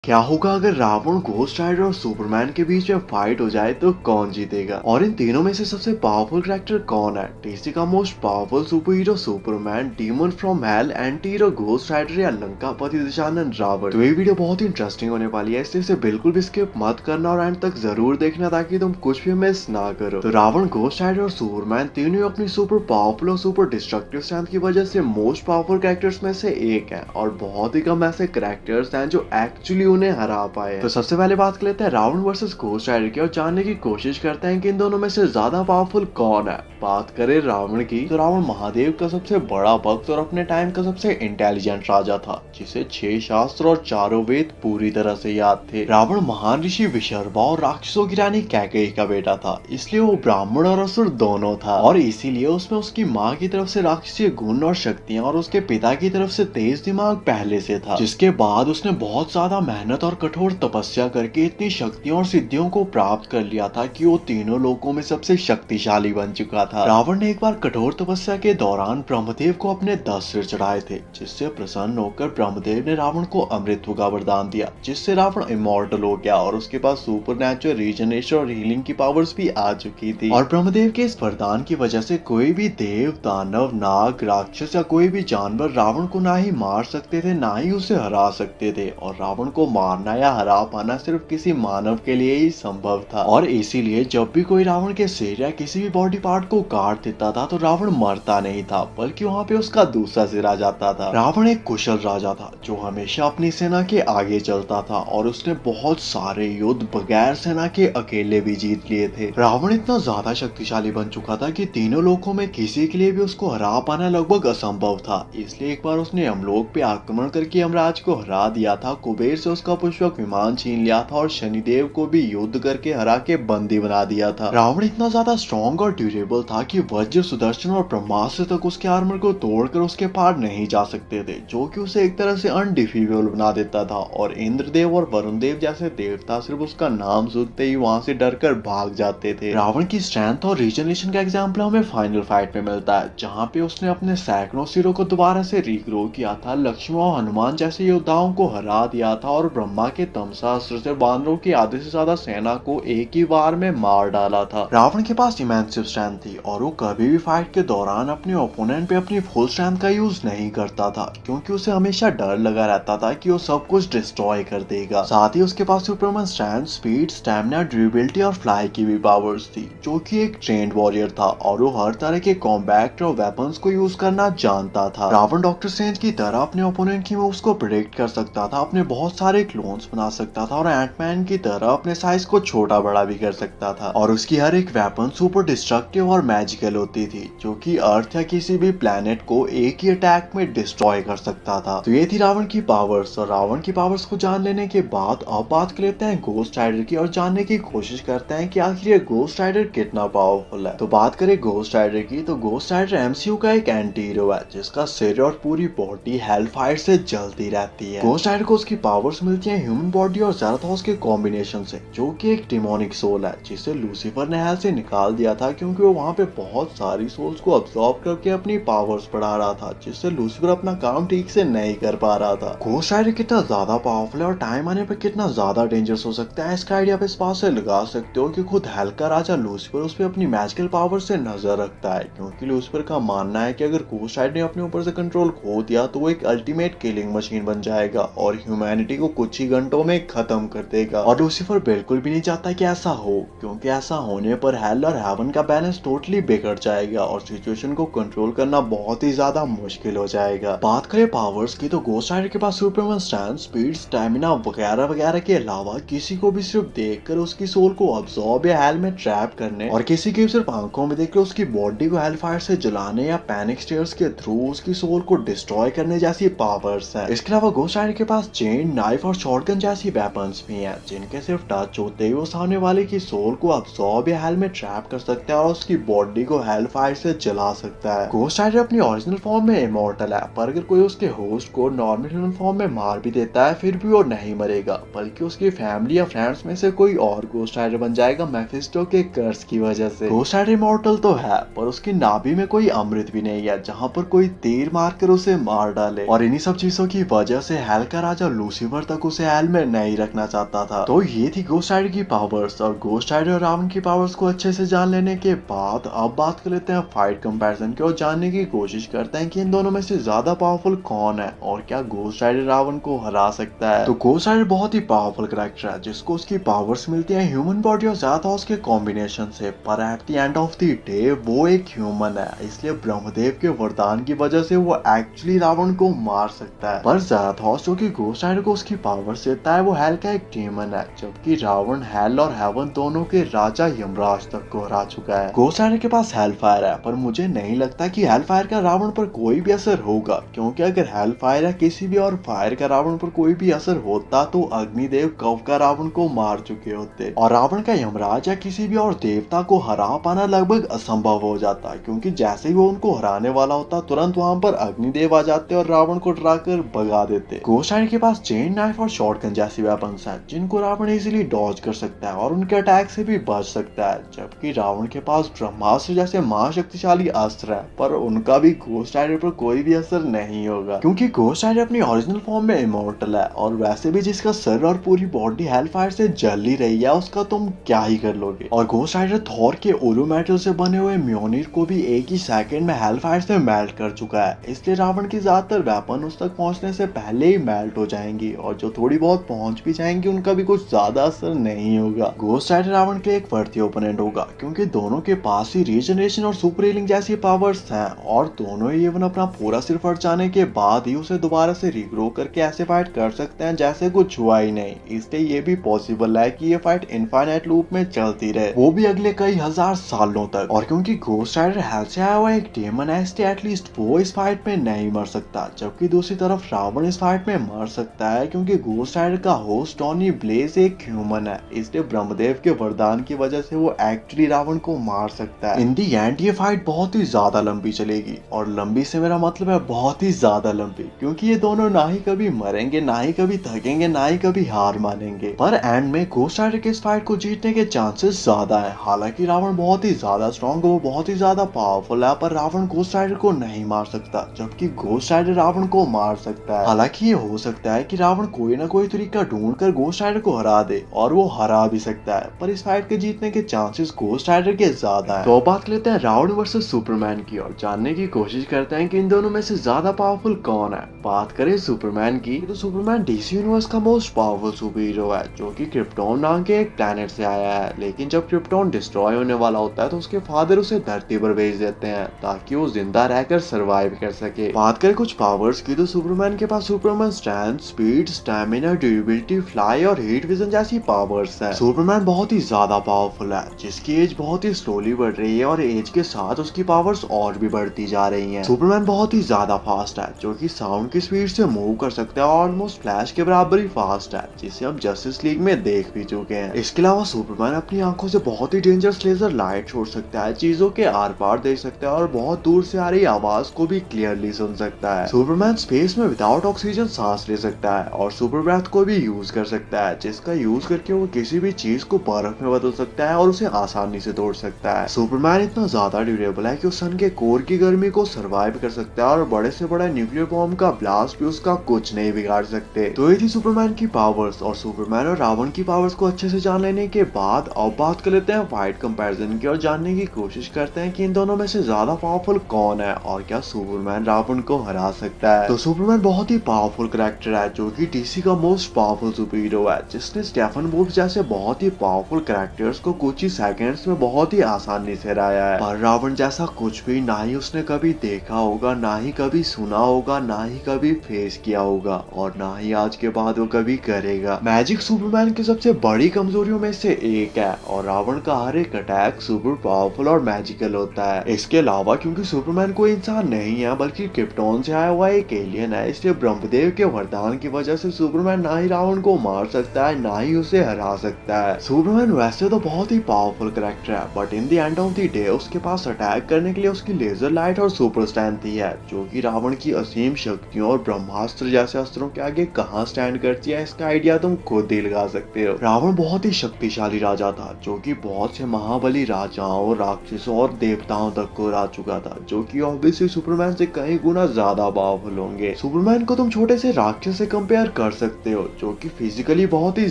क्या होगा अगर रावण, घोस्ट राइडर और सुपरमैन के बीच में फाइट हो जाए तो कौन जीतेगा? और इन तीनों में से सबसे पावरफुल कैरेक्टर कौन है? डीसी का most powerful superhero superman, demon from hell, anti hero ghost rider या लंकापति दशानन रावण? तो ये वीडियो बहुत ही इंटरेस्टिंग होने वाली है, इसलिए इसे बिल्कुल भी स्किप मत करना और एंड तक जरूर देखना ताकि तुम कुछ भी मिस ना करो। तो रावण, घोस्ट राइडर और सुपरमैन तीनों अपनी सुपर पावरफुल और सुपर डिस्ट्रक्टिव स्ट्रेंथ की वजह से मोस्ट पावरफुल कैरेक्टर्स में से एक है और बहुत ही कम ऐसे कैरेक्टर्स हैं जो एक्चुअली उन्हें हरा पाए। तो सबसे पहले बात कर लेते हैं रावण वर्सेस घोस्ट राइडर की और जानने की कोशिश करते हैं कि इन दोनों में से ज्यादा पावरफुल कौन है। बात करें रावण की तो रावण महादेव का सबसे बड़ा भक्त और अपने टाइम का सबसे इंटेलिजेंट राजा था, जिसे 6 शास्त्र और चारों वेद पूरी तरह से याद थे। रावण महान ऋषि विशर्वा और राक्षसों की रानी कैकेयी का बेटा था, इसलिए वो ब्राह्मण और असुर दोनों था और इसीलिए उसमें उसकी माँ की तरफ से राक्षसीय गुण और शक्तियाँ और उसके पिता की तरफ से तेज दिमाग पहले से था, जिसके बाद उसने बहुत ज्यादा मेहनत और कठोर तपस्या करके इतनी शक्तियों और सिद्धियों को प्राप्त कर लिया था कि वो तीनों लोकों में सबसे शक्तिशाली बन चुका था। रावण ने एक बार कठोर तपस्या के दौरान ब्रह्मदेव को अपने 10 सिर चढ़ाए थे, जिससे प्रसन्न होकर ब्रह्मदेव ने रावण को अमृतत्व का वरदान दिया, जिससे रावण इमॉर्टल हो गया और उसके पास सुपर नेचुरल रीजनरेशन और हीलिंग की पावर्स भी आ चुकी थी। और ब्रह्मदेव के इस वरदान की वजह से कोई भी देव, दानव, नाग, राक्षस या कोई भी जानवर रावण को ना ही मार सकते थे ना ही उसे हरा सकते थे, और रावण को मारना या हरा पाना सिर्फ किसी मानव के लिए ही संभव था। और इसीलिए जब भी कोई रावण के सिर या किसी भी बॉडी पार्ट को काट देता था तो रावण मरता नहीं था, बल्कि वहाँ पे उसका दूसरा सिर आ जाता था। रावण एक कुशल राजा था जो हमेशा अपनी सेना के आगे चलता था और उसने बहुत सारे युद्ध बगैर सेना के अकेले भी जीत लिए थे। रावण इतना ज्यादा शक्तिशाली बन चुका था कि तीनों लोकों में किसी के लिए भी उसको हरा पाना लगभग असंभव था, इसलिए एक बार उसने यमलोक पे आक्रमण करके यमराज को हरा दिया था, कुबेर से उसका पुष्पक विमान छीन लिया था और शनिदेव को भी युद्ध करके हरा के बंदी बना दिया था। रावण इतना ज्यादा स्ट्रॉन्ग और ड्यूरेबल था कि वज्र, सुदर्शन और ब्रह्मास्त्र तक उसके आर्मर को तोड़कर उसके पार नहीं जा सकते थे, जो कि उसे एक तरह से अनडिफीटेबल बना देता था। और इंद्रदेव और वरुण देव जैसे देवता सिर्फ उसका नाम सुनते ही वहां से डरकर भाग जाते थे। रावण की स्ट्रेंथ और रीजनरेशन का एग्जाम्पल हमें फाइनल फाइट में मिलता है, जहाँ पे उसने अपने सैकड़ों सिरों को दोबारा से रीग्रो किया था, लक्ष्मण और हनुमान जैसे योद्धाओं को हरा दिया था और ब्रह्मा के तमसा अस्त्र से बानरों की आधे से ज्यादा सेना को एक ही बार में मार डाला था। रावण के पास इमेंसिव स्ट्रेंथ थी और वो कभी भी फाइट के दौरान अपने ओपोनेंट पे अपनी फुल स्ट्रेंथ का यूज नहीं करता था, क्योंकि उसे हमेशा डर लगा रहता था कि वो सब कुछ डिस्ट्रॉय कर देगा। साथ ही उसके पास Superman strength, speed, stamina, durability और फ्लाई की भी पावर्स थी, जो कि एक ट्रेन्ड वॉरियर था और वो हर तरह के कॉम्बैट और वेपन्स को यूज करना जानता था। रावण डॉक्टर स्ट्रेंज की तरह अपने ओपोनेंट की मूव्स को प्रेडिक्ट कर सकता था, अपने बहुत सारे क्लोन्स बना सकता था और एंटमैन की तरह अपने साइज को छोटा बड़ा भी कर सकता था। और उसकी हर एक वेपन सुपर डिस्ट्रक्टिव और मैजिकल होती थी, जो कि अर्थ या किसी भी प्लेनेट को एक ही अटैक में डिस्ट्रॉय कर सकता था। तो ये थी रावण की पावर्स। और रावण की पावर्स को जान लेने के बाद अब बात कर लेते हैं घोस्ट राइडर की और जानने की कोशिश करते हैं कि आखिर ये घोस्ट राइडर कितना पावरफुल है। तो बात करें घोस्ट राइडर की तो घोस्ट राइडर एमसीयू का एक एंटी हीरो है, जिसका सिर और पूरी बॉडी हेलफायर से जलती रहती है। घोस्ट राइडर को उसकी पावर्स मिलती है ह्यूमन बॉडी और ज़राथोस के कॉम्बिनेशन से, जो कि एक डिमोनिक सोल है, जिसे लूसीफर ने हेल से निकाल दिया था, क्योंकि वो वहाँ पे बहुत सारी सोल्स को अब्सॉर्ब करके अपनी पावर्स बढ़ा रहा था, जिससे लूसीफर अपना काम ठीक से नहीं कर पा रहा था। घोस्ट राइडर कितना ज्यादा पावरफुल है और टाइम आने पर कितना ज्यादा डेंजरस हो सकता है, इसका आइडिया आप इस बात से लगा सकते हो कि खुद हेल का राजा लूसीफर उस पर अपनी मैजिकल पावर से नजर रखता है, क्योंकि लूसीफर का मानना है कि अगर घोस्ट राइडर ने अपने ऊपर से कंट्रोल खो दिया तो वो एक अल्टीमेट किलिंग मशीन बन जाएगा और ह्यूमैनिटी को कुछ ही घंटों में खत्म कर देगा। और लूसीफर बिल्कुल भी नहीं चाहता कि ऐसा हो, क्योंकि ऐसा होने पर हेल और हेवन का बैलेंस टोटली बिगड़ जाएगा और सिचुएशन को कंट्रोल करना बहुत ही ज्यादा मुश्किल हो जाएगा। बात करें पावर्स की तो घोस्ट राइडर के पास सुपरमैन स्ट्रेंथ, स्पीड, स्टैमिना वगैरह वगैरह के अलावा किसी को भी सिर्फ देखकर उसकी सोल को अब्सॉर्ब या हेल में ट्रैप करने और किसी की सिर्फ आंखों में देखकर उसकी बॉडी को हेलफायर से जलाने या पैनिक स्टेयर्स के थ्रू उसकी सोल को डिस्ट्रॉय करने जैसी पावर्स है। इसके अलावा घोस्ट राइडर के पास चेन, नाइफ और शॉटगन जैसी वेपन्स भी हैं, जिनके सिर्फ टच होते ही वो सामने वाले की सोल को अब्सॉर्ब या हेल में ट्रैप कर सकता है और उसकी बॉडी को हेलफायर से जला सकता है। घोस्ट राइडर अपनी ओरिजिनल फॉर्म में इमॉर्टल है, पर अगर कोई उसके होस्ट को नॉर्मल ह्यूमन फॉर्म में मार भी देता है फिर भी वो नहीं मरेगा, बल्कि उसकी फैमिली या फ्रेंड्स में से कोई और घोस्ट राइडर बन जाएगा मेफिस्टो के कर्स की वजह से। घोस्ट राइडर इमॉर्टल तो है, पर उसकी नाभि में कोई अमृत भी नहीं है जहाँ पर कोई तीर मारकर उसे मार डाले। और इन्हीं सब चीजों की वजह से हेल का राजा लूसीफर तक उसे हेल में नहीं रखना चाहता था। तो ये थी घोस्ट राइडर की पावर्स, और घोस्ट राइडर और रावण की पावर्स को अच्छे से जान लेने के बाद अब बात कर लेते हैं फाइट कंपैरिजन की और जानने की कोशिश करते हैं कि इन दोनों में से ज्यादा पावरफुल कौन है और क्या घोस्ट राइडर रावण को हरा सकता है। तो घोस्ट राइडर बहुत ही पावरफुल कैरेक्टर है जिसको उसकी पावर्स मिलती है ह्यूमन बॉडी और ज़्यादाथॉस के कॉम्बिनेशन से, पर at the end of the day वो एक ह्यूमन है, इसलिए ब्रह्मदेव के वरदान की वजह से वो एक्चुअली रावण को मार सकता है। पर ज़्यादाथॉस जो कि घोस्ट राइडर को उसकी पावर्स देता है वो हेल का एक डेमन है, जबकि रावण हेल और हेवन दोनों के राजा यमराज तक को हरा चुका है। घोस्ट राइडर के पास हेल फायर है, पर मुझे नहीं लगता कि हेल फायर का रावण पर कोई भी असर होगा, क्योंकि अगर हेल फायर या किसी भी और फायर का रावण पर कोई भी असर होता तो अग्निदेव कव का रावण को मार चुके होते और रावण का यमराज या किसी भी और देवता को हरा पाना लगभग असंभव हो जाता, क्योंकि जैसे ही वो उनको हराने वाला होता तुरंत वहां पर अग्निदेव आ जाते और रावण को डराकर भगा देते। घोस्ट राइडर के पास चेन नाइफ और शॉटगन जैसी वेपन्स हैं जिनको रावण इजीली डॉज कर सकता है और उनके अटैक से भी बच सकता है, जबकि रावण के पास ब्रह्मास्त्र जैसे महाशक्तिशाली अस्त्र है, पर उनका भी घोस्ट राइडर पर कोई भी असर नहीं होगा, क्योंकि घोस्ट राइडर अपनी ओरिजिनल फॉर्म में इमॉर्टल है और वैसे भी जिसका सर और पूरी बॉडी हेल फायर से जल ही रही है उसका तुम क्या ही कर लोगे। और घोस्ट राइडर थॉर के ओलू मेटल से बने हुए म्योनिर को भी एक ही सेकंड में हेल फायर से मेल्ट कर चुका है, इसलिए रावण की ज्यादातर वेपन उस तक पहुंचने से पहले ही मेल्ट हो जाएंगी और जो थोड़ी बहुत पहुंच भी जाएंगी उनका भी कुछ ज्यादा असर नहीं होगा। घोस्ट राइडर रावण के एक वर्दी ओपोनेंट होगा, क्योंकि दोनों के पास ही रीजनरेशन और सुपर हीलिंग जैसी पावर्स हैं और दोनों ही इवन अपना पूरा सिर फट जाने के बाद ही उसे दोबारा से रिग्रो करके ऐसे फाइट कर सकते हैं जैसे कुछ हुआ ही नहीं, इसलिए ये भी पॉसिबल है कि ये फाइट इनफाइनाइट लूप में चलती रहे, वो भी अगले कई हजार सालों तक। और क्योंकि घोस्ट राइडर हेल से आया हुआ एक डेमन है इसलिए एटलीस्ट वो इस फाइट में नहीं मर सकता, जबकि दूसरी तरफ रावण इस फाइट में मर सकता है, क्योंकि घोस्ट राइडर का होस्ट टॉनी ब्लेज एक ह्यूमन है, इसलिए ब्रह्मदेव के वरदान की वजह से वो एक्चुअली रावण को मार सकता है। इन दी एंड ये फाइट बहुत ही ज्यादा लंबी चलेगी, और लंबी से मेरा मतलब है बहुत ही ज्यादा लंबी, क्योंकि ये दोनों ना ही कभी मरेंगे, ना ही कभी थकेंगे, ना ही कभी हार मानेंगे। पर एंड में घोस्ट राइडर के इस फाइट को जीतने के चांसेस ज्यादा है। हालांकि रावण बहुत ही ज्यादा स्ट्रॉन्ग, वो बहुत ही ज्यादा पावरफुल है, पर रावण घोस्ट राइडर को नहीं मार सकता, जबकि घोस्ट राइडर रावण को मार सकता है। हालांकि ये हो सकता है कि रावण कोई ना कोई तरीका ढूंढ कर घोस्ट राइडर को हरा दे, और वो हरा भी सकता है, पर इस फाइट के जीतने के चांसेस घोस्ट राइडर के ज्यादा है। तो बात लेते हैं रावण वर्सेस सुपरमैन की और जानने की कोशिश करते हैं कि इन दोनों में से ज्यादा पावरफुल कौन है। बात करें सुपरमैन की तो सुपरमैन डीसी यूनिवर्स का मोस्ट पावरफुल सुपर हीरो है, जो कि क्रिप्टॉन नाम के एक प्लेनेट से आया है, लेकिन जब क्रिप्टॉन डिस्ट्रॉय होने वाला होता है तो उसके फादर उसे धरती पर भेज देते हैं ताकि वो जिंदा रहकर सरवाइव कर सके। बात करें कुछ पावर्स की तो सुपरमैन के पास Superman strength, speed, stamina, durability, fly और हीट विजन जैसी पावर्स है। सुपरमैन बहुत ही ज्यादा पावरफुल है, जिसकी एज बहुत ही स्लोली बढ़ रही है और एज के साथ उसकी पावर्स और भी बढ़ती जा रही हैं। सुपरमैन बहुत ही ज्यादा फास्ट है, जो कि साउंड की स्पीड से मूव कर सकता है और ऑलमोस्ट फ्लैश के बराबर ही फास्ट है, जिसे हम जस्टिस लीग में देख भी चुके हैं। इसके अलावा सुपरमैन अपनी आंखों से बहुत ही डेंजरस लेजर लाइट छोड़ सकता है, चीजों के आर पार देख सकता है और बहुत दूर से आ रही आवाज को भी क्लियरली सुन सकता है। सुपरमैन स्पेस में विदाउट ऑक्सीजन सांस ले सकता है और सुपर ब्रेथ को भी यूज कर सकता है, जिसका यूज करके वो किसी भी चीज को बर्फ में बदल सकता है और उसे आसानी से तोड़ सकता है। सुपरमैन इतना ज्यादा ड्यूरेबल है कि वो सन के कोर की गर्मी को सर्वाइव कर सकता है और बड़े से बड़ा न्यूक्लियर बॉम्ब का ब्लास्ट भी उसका कुछ नहीं बिगाड़ सकते। तो ये थी सुपरमैन की पावर्स, और सुपरमैन और रावण की पावर्स को अच्छे से जान लेने के बाद अब बात कर लेते हैं फाइट कंपैरिजन की और जानने की कोशिश करते हैं कि इन दोनों में से ज्यादा पावरफुल कौन है और क्या सुपरमैन रावण को हरा सकता है। तो सुपरमैन बहुत ही पावरफुल कैरेक्टर है, जो कि डीसी का मोस्ट पावरफुल सुपर हीरो है, जिसने स्टेफन वुल्फ जैसे बहुत ही पावरफुल कैरेक्टर्स को कुछ ही सेकंड्स में बहुत ही आसानी से हराया है। पर रावण जैसा कुछ भी ना ही उसने कभी देखा होगा, ना ही कभी सुना होगा, ना ही कभी फेस किया होगा, और ना ही आज के बाद वो कभी करेगा। मैजिक सुपरमैन की सबसे बड़ी कमजोरियों में से एक है, और रावण का हर एक अटैक सुपर पावरफुल और मैजिकल होता है। इसके अलावा क्योंकि सुपरमैन कोई इंसान नहीं है बल्कि क्रिप्टॉन से आया हुआ एक एलियन है, इसलिए ब्रह्मदेव के वरदान की वजह से सुपरमैन ना ही रावण को मार सकता है, ना ही उसे हरा सकता है। सुपरमैन वैसे तो बहुत ही पावरफुल कैरेक्टर है, but in the end of the day उसके पास अटैक करने के लिए उसकी लेजर लाइट और सुपर स्ट्रेंथ ही है, जो कि रावण की असीम शक्तियों और ब्रह्मास्त्र जैसे अस्त्रों के आगे कहां स्टैंड करती है, इसका आइडिया तुम खुद ही लगा सकते हो। रावण बहुत ही शक्तिशाली राजा था, जो कि बहुत से महाबली राजाओं, राक्षसों और देवताओं तक को हरा चुका था, जो कि ऑब्वियसली सुपरमैन से कई गुना ज्यादा पावरफुल होंगे। सुपरमैन को तुम छोटे से राक्षस से कंपेयर कर सकते हो, जो कि फिजिकली बहुत ही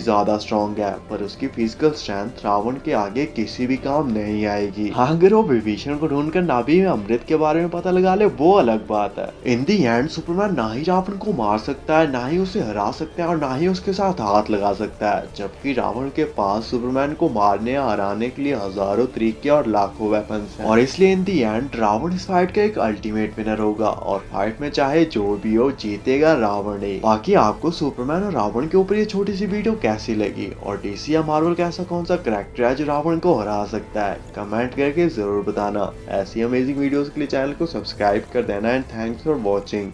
ज्यादा स्ट्रॉन्ग है, पर उसकी फिजिकल स्ट्रेंथ रावण के आगे किसी भी काम नहीं आएगी। हाँ, अगर वो विभीषण को ढूंढकर नाभि में अमृत के बारे में पता लगा ले वो अलग बात है। इन दी एंड सुपरमैन ना ही रावण को मार सकता है, ना ही उसे हरा सकता है और ना ही उसके साथ हाथ लगा सकता है, जबकि रावण के पास सुपरमैन को मारने या हराने के लिए हजारों तरीके और लाखों वेपन्स हैं। और इसलिए इन दी एंड रावण इस फाइट का एक अल्टीमेट विनर होगा और फाइट में चाहे जो भी हो जीतेगा रावण ही। बाकी आपको सुपरमैन और रावण के ऊपर ये छोटी सी वीडियो कैसी लगी और डीसी या मार्वल का ऐसा कौन सा कैरेक्टर है जो रावण को हरा सकता है, कमेंट करके जरूर बताना। ऐसी अमेजिंग वीडियोस के लिए चैनल को सब्सक्राइब कर देना एंड थैंक्स फॉर वॉचिंग।